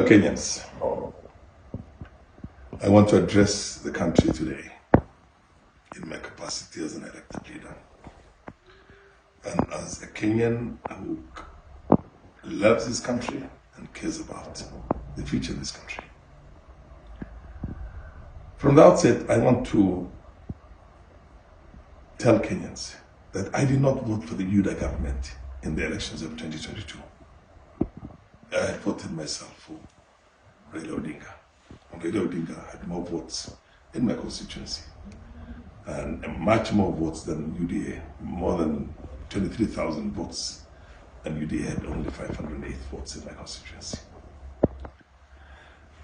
Kenyans, I want to address the country today in my capacity as an elected leader and as a Kenyan who loves this country and cares about the future of this country. From the outset, I want to tell Kenyans that I did not vote for the UDA government in the elections of 2022. I had voted myself for Raila Odinga. And Raila Odinga had more votes in my constituency and much more votes than UDA, more than 23,000 votes, and UDA had only 508 votes in my constituency.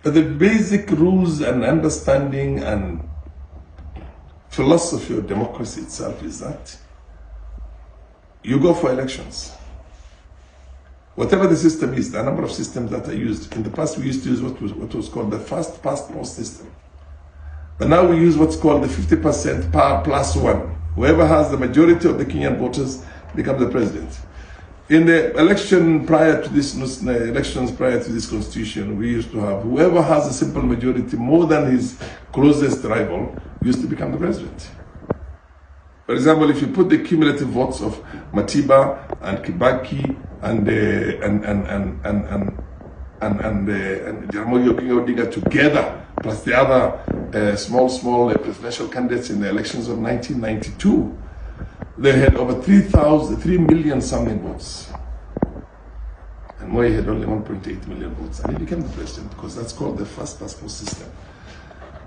But the basic rules and understanding and philosophy of democracy itself is that you go for elections. Whatever the system is, the number of systems that are used. In the past, we used to use what was called the first past most system. But now we use what's called the 50% plus one. Whoever has the majority of the Kenyan voters becomes the president. In the election prior to this, elections prior to this constitution, we used to have whoever has a simple majority more than his closest rival used to become the president. For example, if you put the cumulative votes of Matiba and Kibaki and Jaramogi Oginga Odinga together, plus the other small presidential candidates in the elections of 1992, they had over 3 million something votes. And Moi had only 1.8 million votes. And he became the president because that's called the first past post system.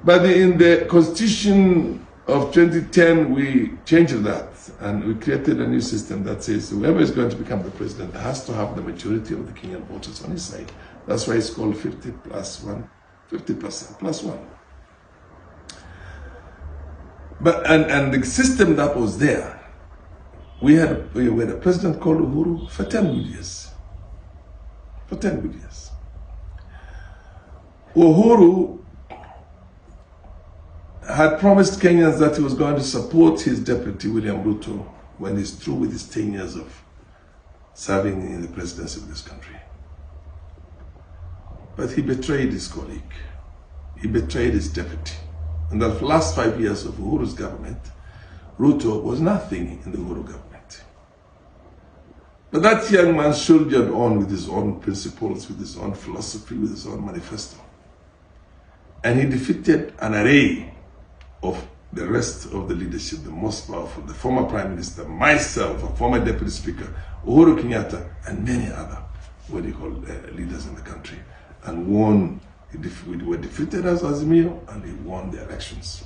But in the constitution of 2010, we changed that and we created a new system that says whoever is going to become the president has to have the majority of the Kenyan voters on his side. That's why it's called 50 plus 1, 50% plus 1. But and the system that was there, we had a president called Uhuru for 10 good years. For 10 good years. Uhuru had promised Kenyans that he was going to support his deputy, William Ruto, when he's through with his 10 years of serving in the presidency of this country. But he betrayed his colleague. He betrayed his deputy. In the last 5 years of Uhuru's government, Ruto was nothing in the Uhuru government. But that young man soldiered on with his own principles, with his own philosophy, with his own manifesto. And he defeated an array of the rest of the leadership, the most powerful, the former Prime Minister, myself, a former Deputy Speaker, Uhuru Kenyatta, and many other, leaders in the country, and won. We were defeated as Azimio, and he won the elections.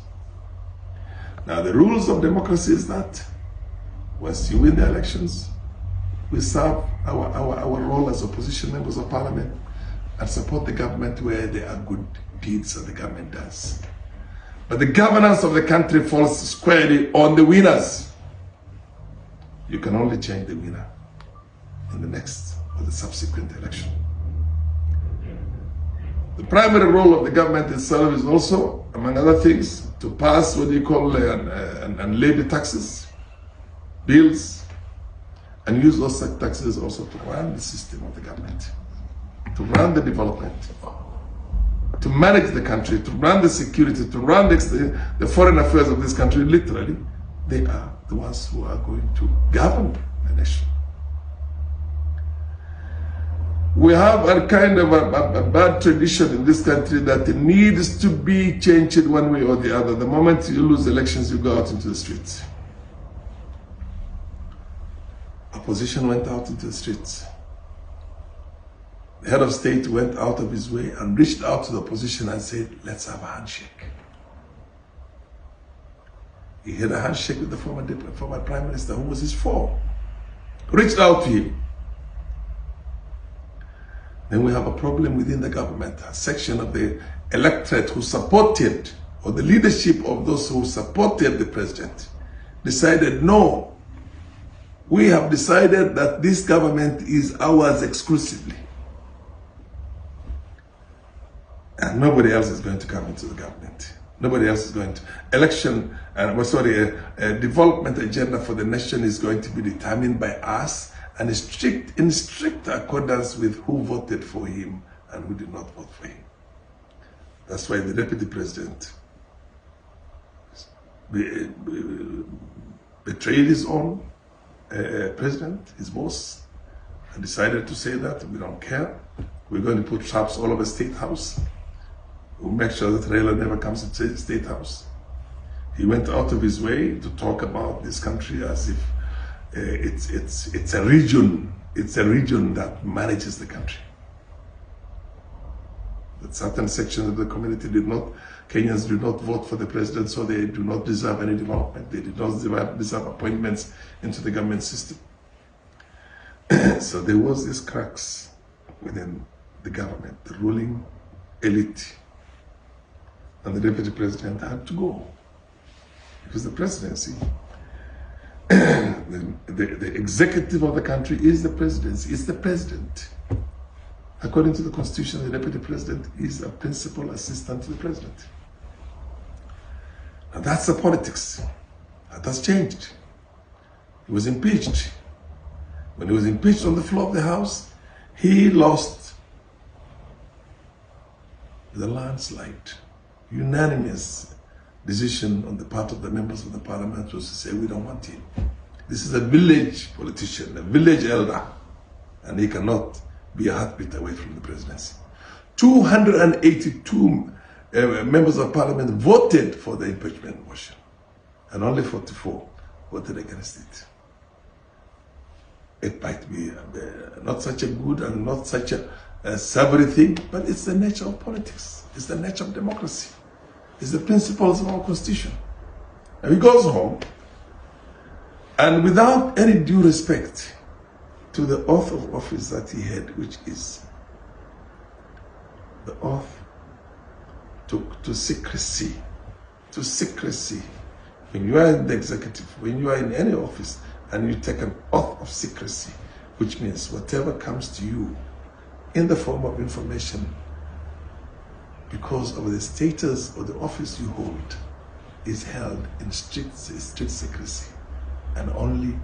Now, the rules of democracy is that once you win the elections, we serve our role as opposition members of parliament and support the government where there are good deeds that the government does. But the governance of the country falls squarely on the winners. You can only change the winner in the next or the subsequent election. The primary role of the government itself is also, among other things, to pass what you call and levy taxes, bills, and use those taxes also to run the system of the government, to run the development, to manage the country, to run the security, to run the foreign affairs of this country. Literally, they are the ones who are going to govern the nation. We have a kind of a bad tradition in this country that it needs to be changed one way or the other. The moment you lose elections, you go out into the streets. Opposition went out into the streets. The head of state went out of his way and reached out to the opposition and said, let's have a handshake. He had a handshake with the former Prime Minister, who was his foe. Reached out to him. Then we have a problem within the government. A section of the electorate who supported, or the leadership of those who supported the president, decided, no, we have decided that this government is ours exclusively. And nobody else is going to come into the government. Nobody else is going to. A development agenda for the nation is going to be determined by us and in strict accordance with who voted for him and who did not vote for him. That's why the deputy president betrayed his own president, his boss, and decided to say that we don't care. We're going to put traps all over State House. We'll make sure that Raila never comes to State House. He went out of his way to talk about this country as if it's a region. It's a region that manages the country. That certain sections of the community Kenyans did not vote for the president, so they do not deserve any development. They did not deserve appointments into the government system. So there was this cracks within the government, the ruling elite. And the deputy president had to go. Because the presidency, the executive of the country is the presidency, it's the president. According to the constitution, the deputy president is a principal assistant to the president. And that's the politics. That has changed. He was impeached. When he was impeached on the floor of the House, he lost with a landslide. Unanimous decision on the part of the members of the parliament was to say, we don't want him. This is a village politician, a village elder, and he cannot be a heartbeat away from the presidency. 282 members of parliament voted for the impeachment motion, and only 44 voted against it. It might be not such a good and not such a savory thing, but it's the nature of politics. It's the nature of democracy. It's the principles of our constitution. And he goes home, and without any due respect to the oath of office that he had, which is the oath to secrecy. To secrecy. When you are in the executive, when you are in any office, and you take an oath of secrecy, which means whatever comes to you in the form of information because of the status or the office you hold is held in strict secrecy, and only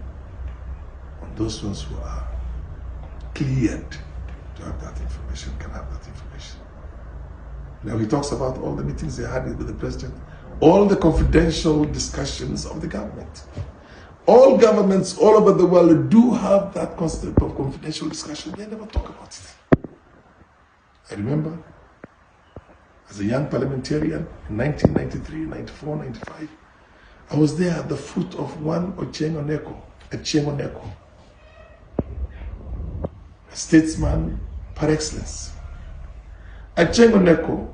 on those ones who are cleared to have that information can have that information. Now he talks about all the meetings they had with the president, all the confidential discussions of the government. All governments all over the world do have that concept of confidential discussion. They never talk about it. I remember as a young parliamentarian in 1993, 94, 95, I was there at the foot of one Ochieng Oneko, a statesman par excellence. Ochieng Oneko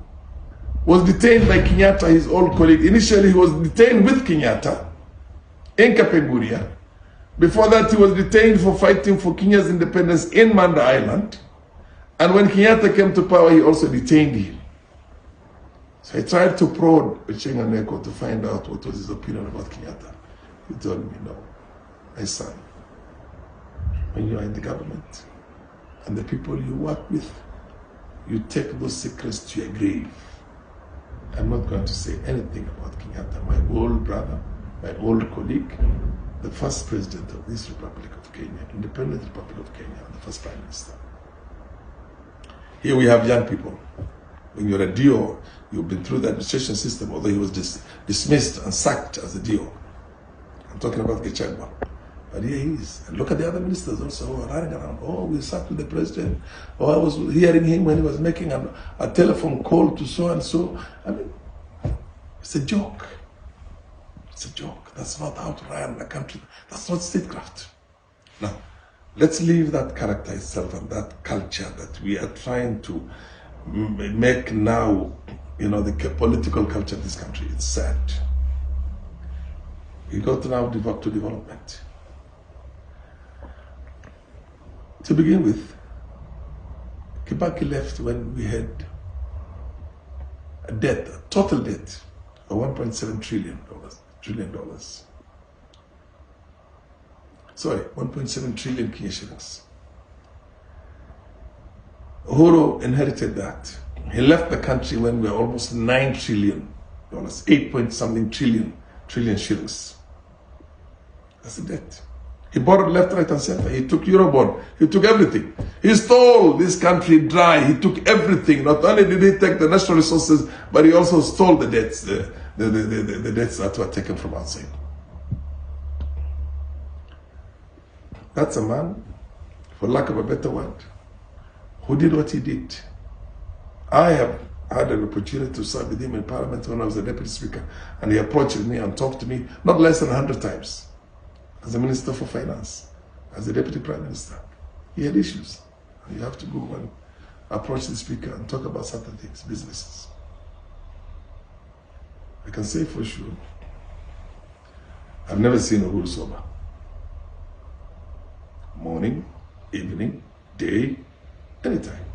was detained by Kenyatta, his old colleague. Initially, he was detained with Kenyatta in Kapenguria. Before that, he was detained for fighting for Kenya's independence in Manda Island. And when Kenyatta came to power, he also detained him. So I tried to prod Ochieng Oneko to find out what was his opinion about Kenyatta. He told me, no, my son, when you are in the government and the people you work with, you take those secrets to your grave. I'm not going to say anything about Kenyatta, my old brother, my old colleague, the first president of this Republic of Kenya, independent Republic of Kenya, and the first prime minister. Here we have young people. When you're a DO, you've been through the administration system, although he was dismissed and sacked as a DO. I'm talking about Gachagua. But here he is. And look at the other ministers also who are running around. Oh, we sacked with the president. Oh, I was hearing him when he was making a telephone call to so-and-so. I mean, it's a joke. It's a joke. That's not how to run a country. That's not statecraft. Now, let's leave that character itself and that culture that we are trying to make now, you know, the political culture of this country. It's sad. We got to now to development. To begin with, Kibaki left when we had a debt, a total debt of $1.7 trillion. Sorry, 1.7 trillion Kenya shillings. Uhuru inherited that. He left the country when we were almost $9 trillion, 8 point something trillion shillings. That's the debt. He borrowed left, right, and center. He took Eurobond. He took everything. He stole this country dry. He took everything. Not only did he take the natural resources, but he also stole the debts, the debts that were taken from outside. That's a man, for lack of a better word, who did what he did. I have had an opportunity to serve with him in Parliament when I was the Deputy Speaker, and he approached me and talked to me not less than 100 times. As a Minister for Finance, as a Deputy Prime Minister, he had issues. You have to go and approach the Speaker and talk about certain things, businesses. I can say for sure, I've never seen Uhuru sober. Morning, evening, day, anytime.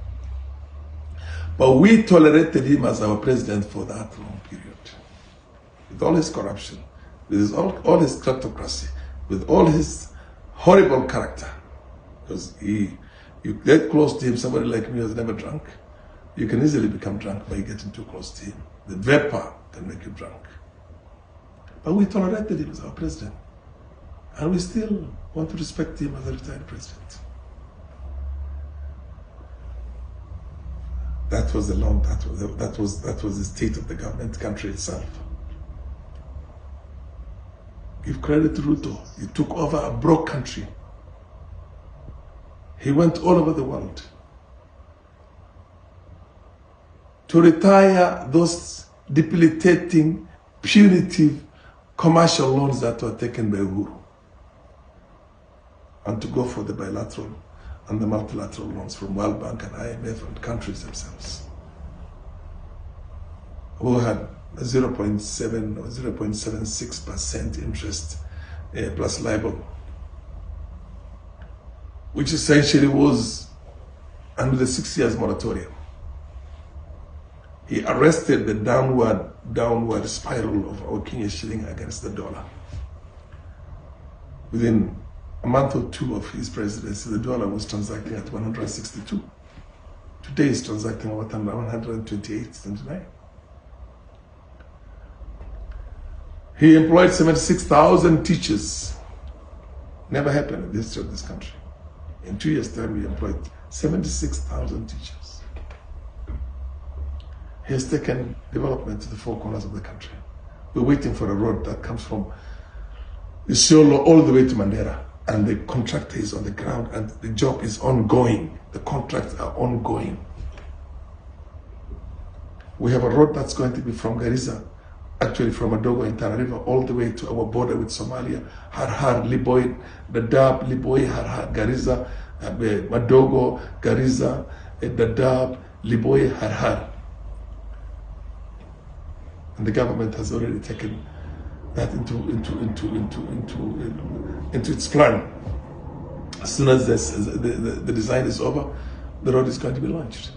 But we tolerated him as our president for that long period. With all his corruption, with all his kleptocracy, with all his horrible character. Because you get close to him, somebody like me who has never drunk, you can easily become drunk by getting too close to him. The vapor can make you drunk. But we tolerated him as our president. And we still want to respect him as a retired president. That was the state of the government country itself. Give credit to Ruto. He took over a broke country. He went all over the world to retire those debilitating, punitive commercial loans that were taken by Uhuru, and to go for the bilateral and the multilateral loans from World Bank and IMF and countries themselves, who had 0.7 or 0.76% interest plus liable, which essentially was under the 6 years moratorium. He arrested the downward spiral of our Kenyan shilling against the dollar. Within a month or two of his presidency, the dollar was transacting at 162. Today it's transacting at 128.29. He employed 76,000 teachers. Never happened in the history of this country. In 2 years' time, he employed 76,000 teachers. He has taken development to the four corners of the country. We're waiting for a road that comes from Isiolo all the way to Mandera, and the contractor is on the ground, and the job is ongoing. The contracts are ongoing. We have a road that's going to be from Garissa, actually from Madogo in Tana River, all the way to our border with Somalia, Harhar, Liboy, Dadaab, Liboy, Harhar, Garissa, Madogo, Garissa, Dadaab, Liboy, Harhar. And the government has already taken that into its plan. As soon as the design is over, the road is going to be launched.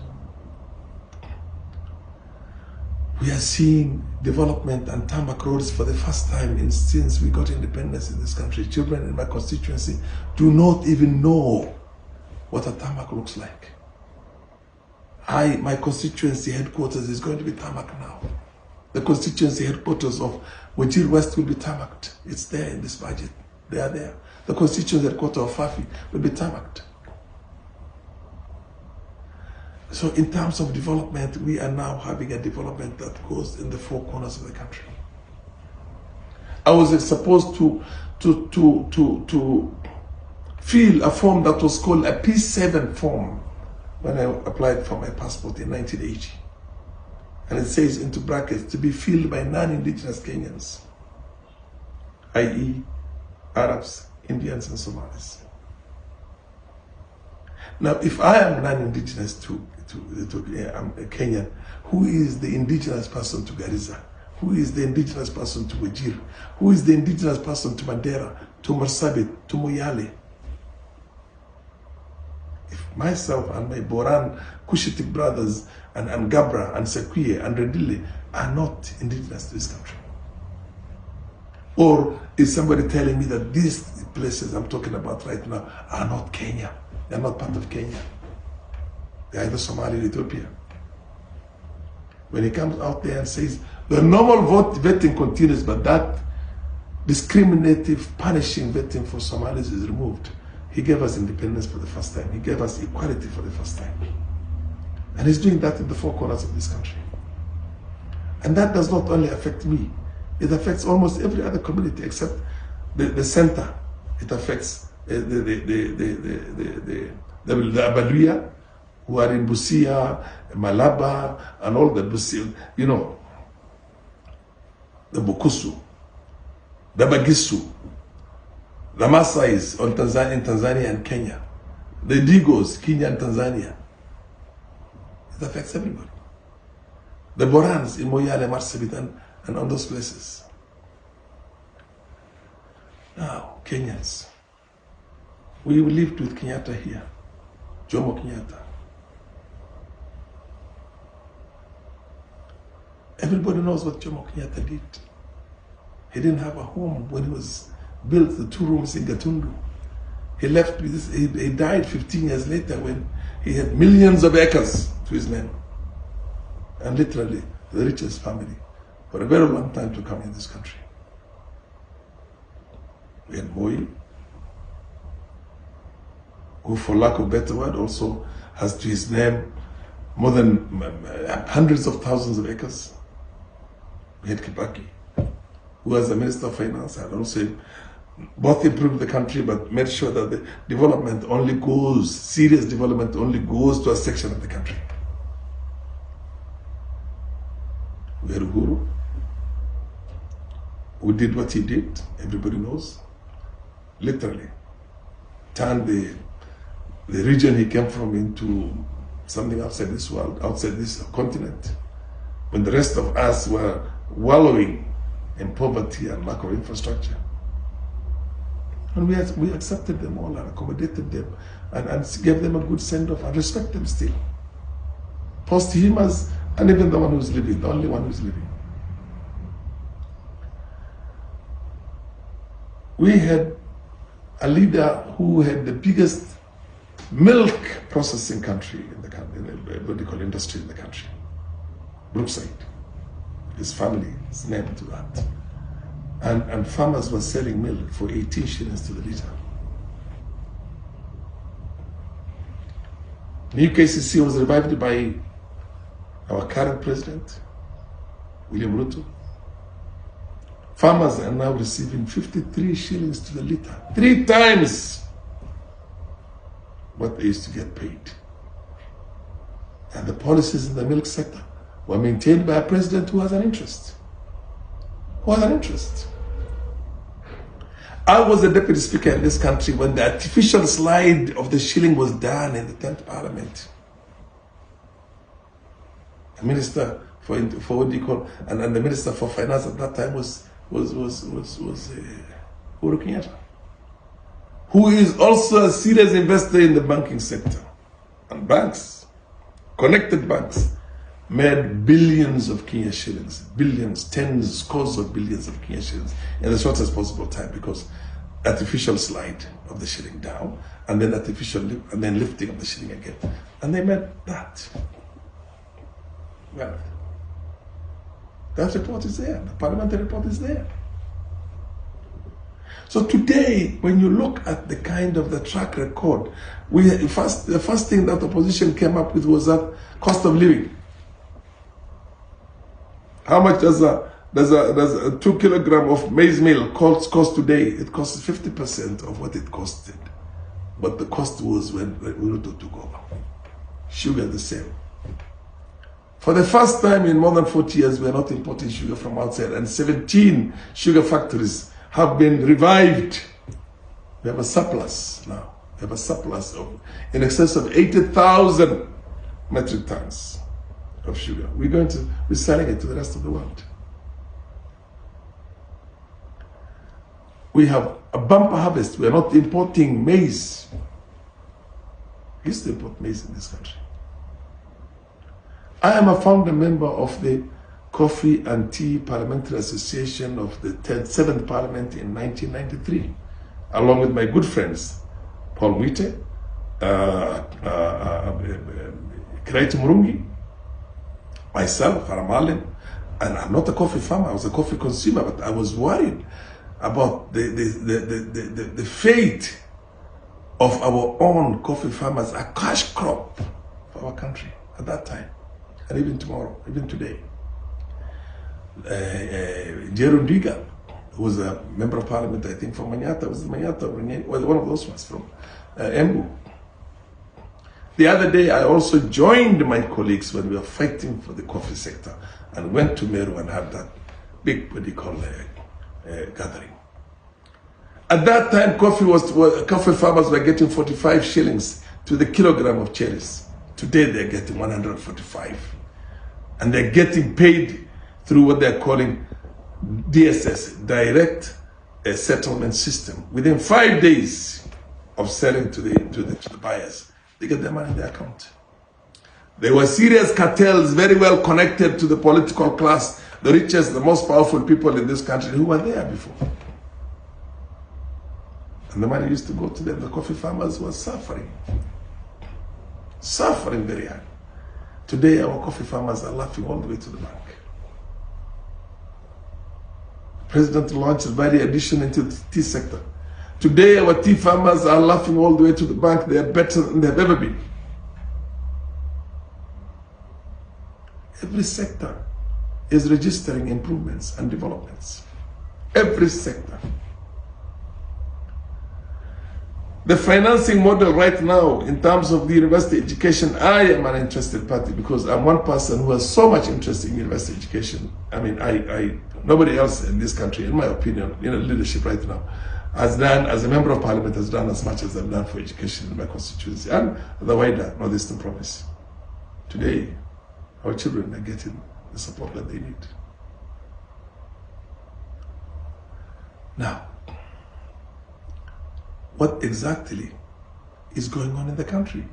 We are seeing development and tarmac roads for the first time since we got independence in this country. Children in my constituency do not even know what a tarmac looks like. My constituency headquarters is going to be tarmac now. The constituency headquarters of Wajir West will be tarmacked. It's there in this budget. They are there. The constituency headquarters of Fafi will be tarmacked. So in terms of development, we are now having a development that goes in the four corners of the country. I was supposed to fill a form that was called a P7 form when I applied for my passport in 1980. And it says into brackets, to be filled by non-indigenous Kenyans, i.e. Arabs, Indians, and Somalis. Now, if I am non-indigenous I'm a Kenyan, who is the indigenous person to Garissa? Who is the indigenous person to Wajir? Who is the indigenous person to Mandera, to Marsabit, to Moyale? If myself and my Boran Cushitic brothers and Gabra and Sequia and Redile are not indigenous to this country, or is somebody telling me that these places I'm talking about right now are not Kenya? They're not part of Kenya. They're either Somalia or Ethiopia. When he comes out there and says, the normal vetting continues, but that discriminative, punishing vetting for Somalis is removed. He gave us independence for the first time. He gave us equality for the first time. And he's doing that in the four corners of this country. And that does not only affect me, it affects almost every other community except the center. It affects the Abaluya, who are in Busia, Malaba, and all the Busia, you know, the Bukusu, the Bagisu, the Masais in Tanzania and Kenya, the Digos, Kenya and Tanzania. It affects everybody. The Borans in Moyale, Marsabit, and all those places. Now, Kenyans, we lived with Kenyatta here, Jomo Kenyatta. Everybody knows what Jomo Kenyatta did. He didn't have a home when he was built the 2 rooms in Gatundu. He left with this, he died 15 years later when he had millions of acres to his name. And literally the richest family for a very long time to come in this country. We had Moi, who for lack of a better word also has to his name more than hundreds of thousands of acres. We had Kibaki, who was the Minister of Finance, and also both improved the country but made sure that the development only goes, serious development only goes to a section of the country. We had Uhuru, who did what he did, everybody knows, literally turned the region he came from into something outside this world, outside this continent, when the rest of us were wallowing in poverty and lack of infrastructure. And we accepted them all and accommodated them and gave them a good send-off and respect them still. Posthumous, and even the one who's living, the only one who's living. We had a leader who had the biggest milk processing country in the country, what they call industry in the country, Brookside. His family is named to that. And farmers were selling milk for 18 shillings to the litre. New KCC was revived by our current president, William Ruto. Farmers are now receiving 53 shillings to the litre, 3 times what they used to get paid. And the policies in the milk sector were maintained by a president who has an interest. I was the deputy speaker in this country when the artificial slide of the shilling was done in the 10th parliament. The minister for what do you call, and the minister for finance at that time was Uhuru Kenyatta, who is also a serious investor in the banking sector. And banks, connected banks, made billions of Kenya shillings, billions, tens, scores of billions of Kenya shillings in the shortest possible time, because artificial slide of the shilling down, and then and then lifting of the shilling again. And they made that. Well, that report is there, the parliamentary report is there. So today, when you look at the kind of the track record, the first thing that opposition came up with was that cost of living. How much does a 2 kilogram of maize meal cost today? It costs 50% of what it costed. But the cost was when Ruto took over. Sugar the same. For the first time in more than 40 years, we are not importing sugar from outside, and 17 sugar factories have been revived. We have a surplus now. We have a surplus of in excess of 80,000 metric tons of sugar. We're selling it to the rest of the world. We have a bumper harvest. We are not importing maize. We used to import maize in this country. I am a founder member of the Coffee and Tea Parliamentary Association of the 7th Parliament in 1993, along with my good friends, Paul Mwite, Kiraiti Murungi, myself, Farah Maalim, and I'm not a coffee farmer, I was a coffee consumer, but I was worried about the fate of our own coffee farmers, a cash crop for our country at that time, and even tomorrow, even today. Jerome Diga, who was a member of parliament, I think, from Manyata, was one of those ones from Embu. The other day, I also joined my colleagues when we were fighting for the coffee sector and went to Meru and had that big, what do you call, gathering. At that time, coffee farmers were getting 45 shillings to the kilogram of cherries. Today, they're getting 145. And they're getting paid through what they're calling DSS, Direct Settlement System. Within 5 days of selling to the buyers, they get their money in their account. There were serious cartels very well connected to the political class, the richest, the most powerful people in this country who were there before. And the money used to go to them. The coffee farmers were suffering very hard. Today, our coffee farmers are laughing all the way to the bank. The President launched value addition into the tea sector. Today, our tea farmers are laughing all the way to the bank. They are better than they've ever been. Every sector is registering improvements and developments. Every sector. The financing model right now, in terms of the university education, I am an interested party because I'm one person who has so much interest in university education. I mean, nobody else in this country, in my opinion, leadership right now, has done, as a member of parliament, has done as much as I've done for education in my constituency and the wider northeastern province. Today, our children are getting the support that they need. Now, what exactly is going on in the country?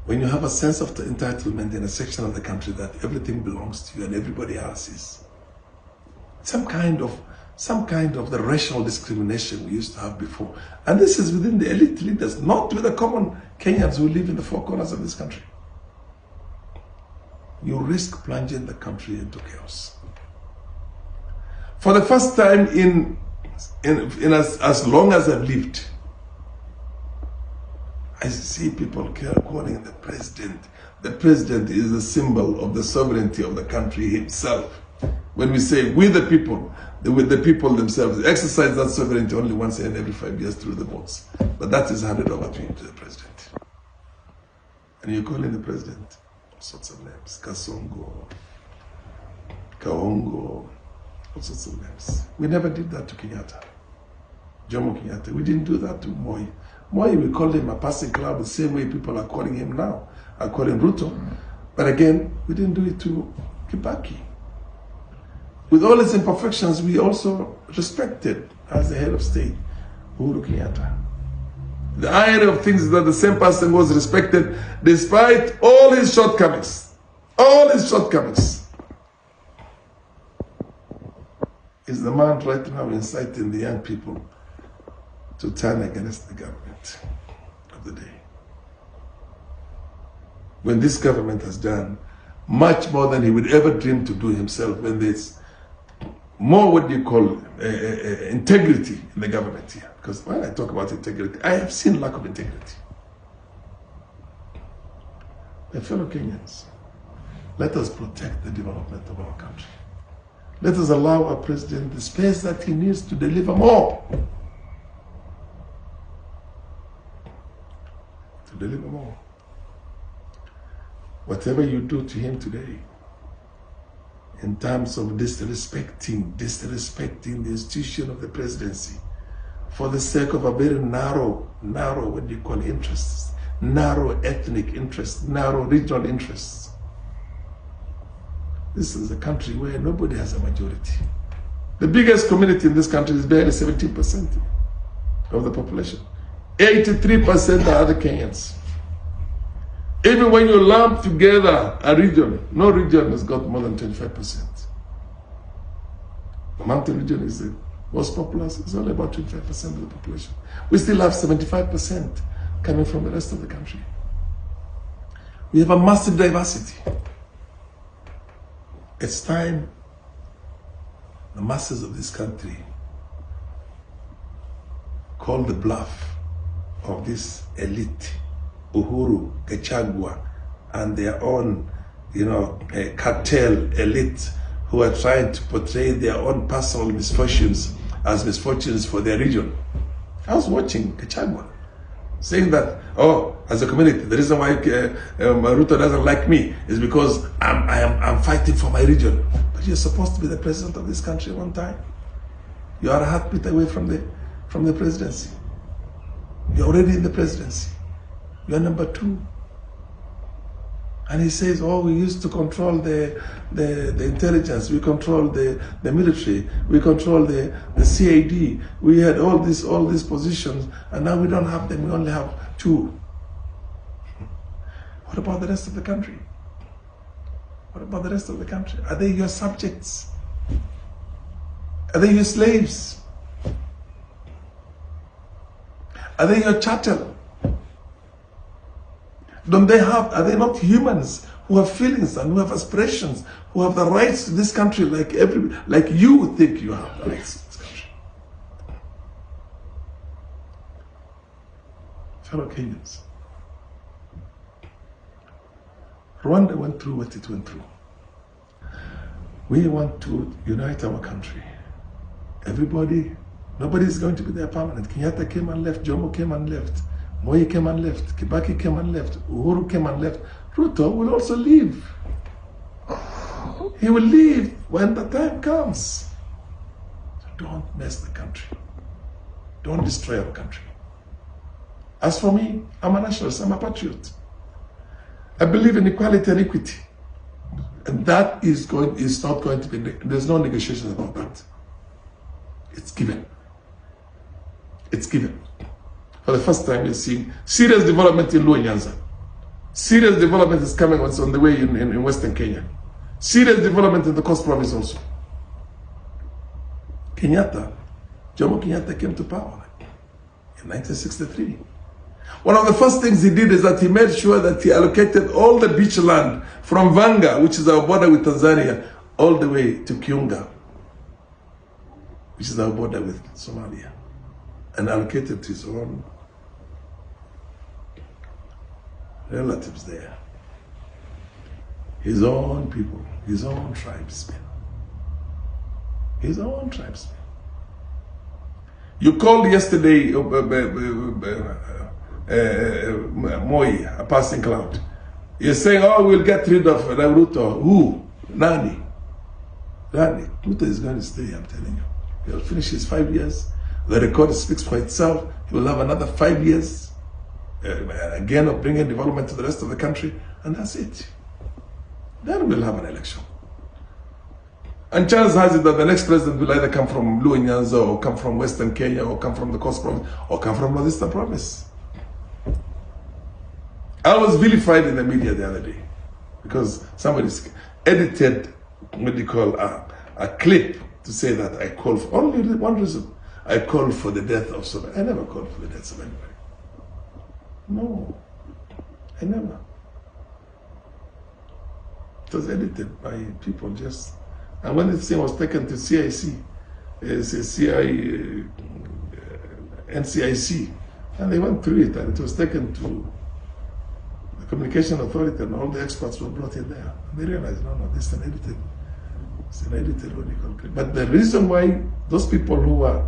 When you have a sense of entitlement in a section of the country that everything belongs to you and everybody else is, some kind of the racial discrimination we used to have before. And this is within the elite leaders, not with the common Kenyans who live in the four corners of this country. You risk plunging the country into chaos. For the first time in as long as I've lived, I see people calling the president. The president is a symbol of the sovereignty of the country himself. When we say we the people, with the people themselves, exercise that sovereignty only once and every 5 years through the votes. But that is handed over to the president. And you're calling the president all sorts of names. Kasongo, Kaongo, all sorts of names. We never did that to Kenyatta. Jomo Kenyatta. We didn't do that to Moi. Moi, we called him a passing cloud the same way people are calling him now, are calling Ruto. But again, we didn't do it to Kibaki. With all its imperfections, we also respected, as the head of state, Uhuru Kenyatta. The irony of things is that the same person was respected despite all his shortcomings. All his shortcomings. Is the man right now inciting the young people to turn against the government of the day. When this government has done much more than he would ever dream to do himself, when there's more, what do you call, integrity in the government here. Because when I talk about integrity, I have seen lack of integrity. My fellow Kenyans, let us protect the development of our country. Let us allow our president the space that he needs to deliver more. To deliver more. Whatever you do to him today, in terms of disrespecting the institution of the presidency for the sake of a very narrow, what do you call, interests, narrow ethnic interests, narrow regional interests. This is a country where nobody has a majority. The biggest community in this country is barely 17% of the population. 83% are other Kenyans. Even when you lump together a region, no region has got more than 25%. The mountain region is the most populous, it's only about 25% of the population. We still have 75% coming from the rest of the country. We have a massive diversity. It's time the masses of this country call the bluff of this elite, Uhuru, Gachagua, and their own, cartel elite who are trying to portray their own personal misfortunes as misfortunes for their region. I was watching Gachagua saying that, as a community, the reason why Ruto doesn't like me is because I'm fighting for my region. But you're supposed to be the president of this country one time. You are a heartbeat away from the presidency. You're already in the presidency. You're number 2. And he says, we used to control the intelligence, we control the military, we control the CID, we had all these positions, and now we don't have them, we only have 2. What about the rest of the country? What about the rest of the country? Are they your subjects? Are they your slaves? Are they your chattel? Are they not humans who have feelings and who have aspirations, who have the rights to this country like you think you have the rights to this country? Fellow Kenyans, Rwanda went through what it went through. We want to unite our country. Nobody is going to be there permanent. Kenyatta came and left, Jomo came and left, Moi came and left, Kibaki came and left, Uhuru came and left. Ruto will also leave. He will leave when the time comes. So don't mess the country. Don't destroy our country. As for me, I'm a nationalist, I'm a patriot. I believe in equality and equity. And that is not going to be, there's no negotiation about that. It's given. It's given. For the first time, you're seeing serious development in Luo Nyanza. Serious development is coming on the way in Western Kenya. Serious development in the Coast Province also. Jomo Kenyatta came to power in 1963. One of the first things he did is that he made sure that he allocated all the beach land from Vanga, which is our border with Tanzania, all the way to Kiunga, which is our border with Somalia, and allocated to his own relatives there, his own people, his own tribesmen. His own tribesmen. You called yesterday Moi, a passing cloud. You're saying, we'll get rid of Ruto. Who? Nani? Ruto is going to stay, I'm telling you. He'll finish his 5 years. The record speaks for itself. He will have another 5 years. Again, of bringing development to the rest of the country, and that's it. Then we'll have an election. And chance has it that the next president will either come from Luo Nyanza, or come from Western Kenya, or come from the Coast Province, or come from Northeastern Province. I was vilified in the media the other day because somebody edited a clip to say that I called for only one reason. I called for the death of somebody. I never called for the death of anybody. No, I never. It was edited by people just, and when this thing was taken to CIC, NCIC, and they went through it, and it was taken to the Communication Authority, and all the experts were brought in there. And they realized, no, this is an edited clip. But the reason why those people who are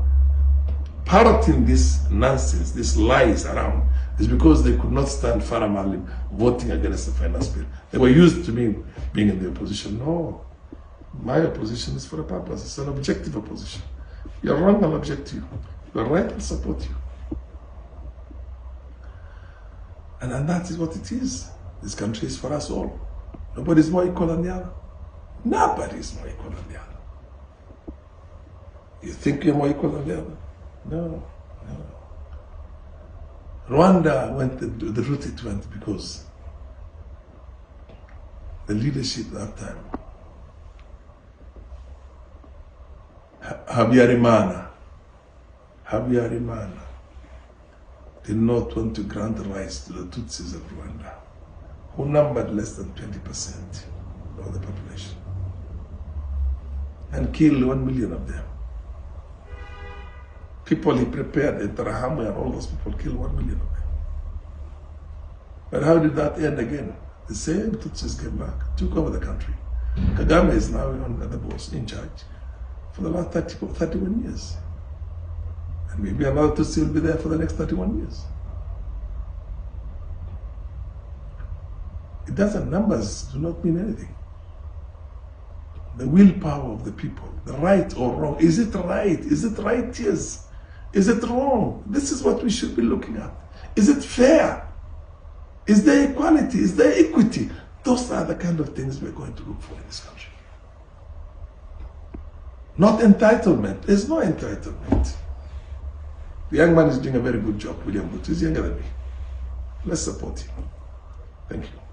parroting this nonsense, these lies around, is because they could not stand Farah Maalim voting against the finance bill. They were used to me being in the opposition. No, my opposition is for a purpose. It's an objective opposition. You're wrong, I'll object to you. You're right, I'll support you. And that is what it is. This country is for us all. Nobody is more equal than the other. Nobody is more equal than the other. You think you're more equal than the other? No. Rwanda went the route it went because the leadership at that time, Habyarimana, did not want to grant rights to the Tutsis of Rwanda, who numbered less than 20% of the population. and kill 1 million of them. People he prepared at Tarahamwe and all those people killed 1 million of them. But how did that end again? The same Tutsis came back, took over the country. Kagame is now on the boss, in charge, for the last 31 years. And maybe another Tutsi will be there for the next 31 years. It doesn't, numbers do not mean anything. The willpower of the people, the right or wrong. Is it right? Is it right? Yes. Is it wrong? This is what we should be looking at. Is it fair? Is there equality? Is there equity? Those are the kind of things we're going to look for in this country. Not entitlement. There's no entitlement. The young man is doing a very good job, William Butt. He's younger than me. Let's support him. Thank you.